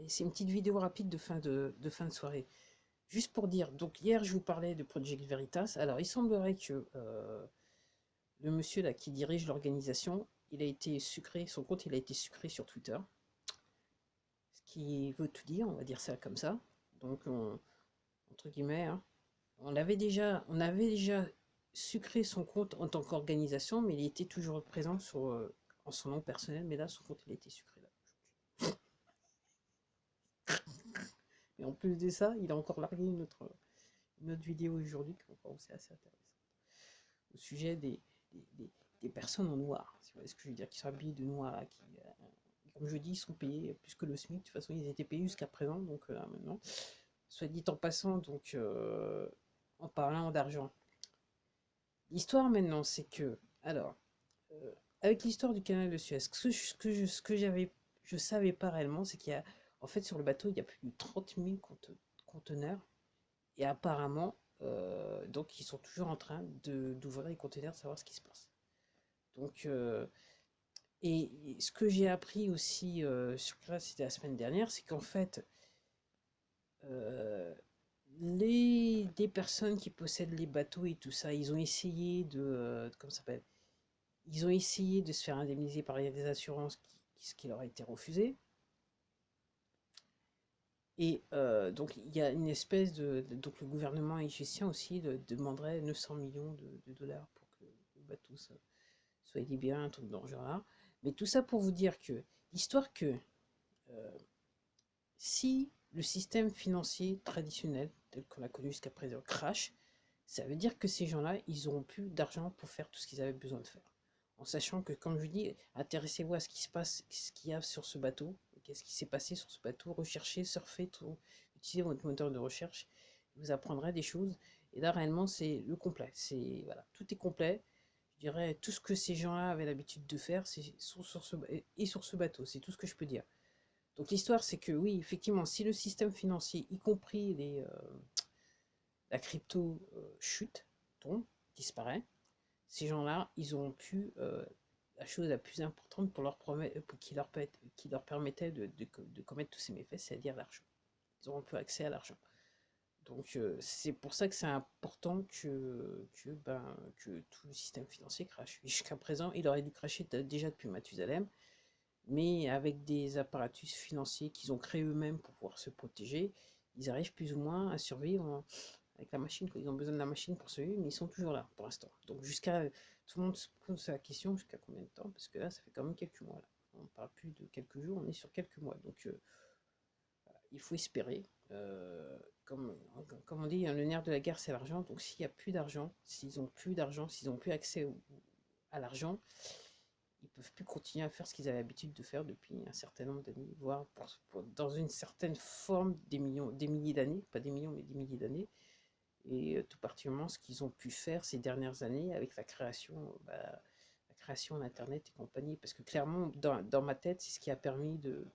C'est une petite vidéo rapide de fin de soirée. Juste pour dire, donc hier je vous parlais de Project Veritas. Alors il semblerait que le monsieur là qui dirige l'organisation, il a été sucré, son compte il a été sucré sur Twitter. Ce qui veut tout dire, on va dire ça comme ça. Donc entre guillemets, hein, on avait déjà sucré son compte en tant qu'organisation, mais il était toujours présent sur, en son nom personnel, mais là son compte il a été sucré là. Et en plus de ça, il a encore largué une autre vidéo aujourd'hui qui est encore aussi assez intéressante. Au sujet des personnes en noir, si vous voyez ce que je veux dire, qui sont habillées de noir, là, qui, comme je dis, ils sont payés plus que le SMIC. De toute façon, ils étaient payés jusqu'à présent, donc là maintenant. Soit dit en passant, donc en parlant d'argent. L'histoire maintenant, c'est que, alors, avec l'histoire du canal de Suez, ce que je savais pas réellement, c'est qu'il y a, en fait, sur le bateau, il y a plus de 30 000 conteneurs. Et apparemment, donc ils sont toujours en train d'ouvrir les containers, de savoir ce qui se passe. Donc, et ce que j'ai appris aussi, c'était la semaine dernière, c'est qu'en fait, euh, des personnes qui possèdent les bateaux et tout ça, ils ont essayé comment ça s'appelle? Ils ont essayé de se faire indemniser par des assurances ce qui leur a été refusé. Et donc il y a une espèce donc le gouvernement égyptien aussi demanderait 900 millions de dollars pour que le bateau soit libéré, un truc dans ce genre-là. Mais tout ça pour vous dire que l'histoire que euh, si le système financier traditionnel, tel qu'on l'a connu jusqu'à présent, crash, ça veut dire que ces gens-là, ils auront plus d'argent pour faire tout ce qu'ils avaient besoin de faire. En sachant que, comme je vous dis, intéressez-vous à ce qui se passe, ce qu'il y a sur ce bateau, qu'est-ce qui s'est passé sur ce bateau, recherchez, surfez, utilisez votre moteur de recherche, vous apprendrez des choses. Et là, réellement, c'est le complet. C'est voilà, tout est complet. Je dirais tout ce que ces gens-là avaient l'habitude de faire, c'est sur ce bateau. C'est tout ce que je peux dire. Donc l'histoire, c'est que oui, effectivement, si le système financier, y compris la crypto, chute, tombe, disparaît, ces gens-là, ils ont pu la chose la plus importante qui leur permettait de commettre tous ces méfaits, c'est-à-dire l'argent. Ils auront plus accès à l'argent. Donc c'est pour ça que c'est important que tout le système financier crache. Jusqu'à présent, il aurait dû cracher déjà depuis Mathusalem, mais avec des apparatus financiers qu'ils ont créés eux-mêmes pour pouvoir se protéger, ils arrivent plus ou moins à survivre avec la machine, quoi. Ils ont besoin de la machine pour survivre, mais ils sont toujours là pour l'instant. Donc tout le monde se pose la question jusqu'à combien de temps, parce que là, ça fait quand même quelques mois là. On ne parle plus de quelques jours, on est sur quelques mois. Donc il faut espérer. Comme on dit, hein, le nerf de la guerre, c'est l'argent. Donc s'il n'y a plus d'argent, s'ils n'ont plus d'argent, s'ils n'ont plus accès à l'argent, ils ne peuvent plus continuer à faire ce qu'ils avaient l'habitude de faire depuis un certain nombre d'années, voire dans une certaine forme des milliers d'années, pas des millions, mais des milliers d'années. Et tout particulièrement ce qu'ils ont pu faire ces dernières années avec la création d'Internet et compagnie. Parce que clairement, dans ma tête, c'est ce qui a permis de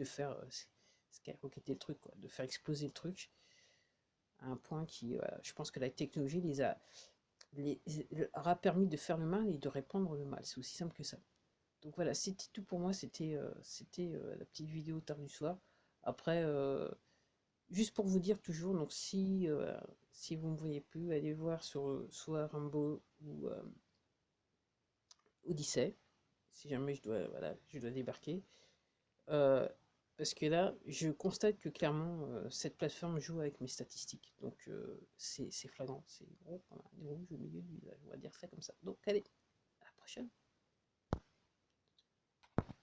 faire ce qui a roquetté le truc, quoi, de faire exploser le truc à un point qui, je pense que la technologie leur a permis de faire le mal et de répandre le mal. C'est aussi simple que ça. Donc voilà, c'était tout pour moi. C'était la petite vidéo tard du soir. Après, juste pour vous dire toujours, donc si vous ne me voyez plus, allez voir sur soit Rambo ou Odyssey, si jamais voilà, je dois débarquer. Euh, Parce que là, je constate que clairement, cette plateforme joue avec mes statistiques. Donc c'est flagrant. C'est gros, on a des rouges au milieu du visage, on va dire ça comme ça. Donc allez, à la prochaine.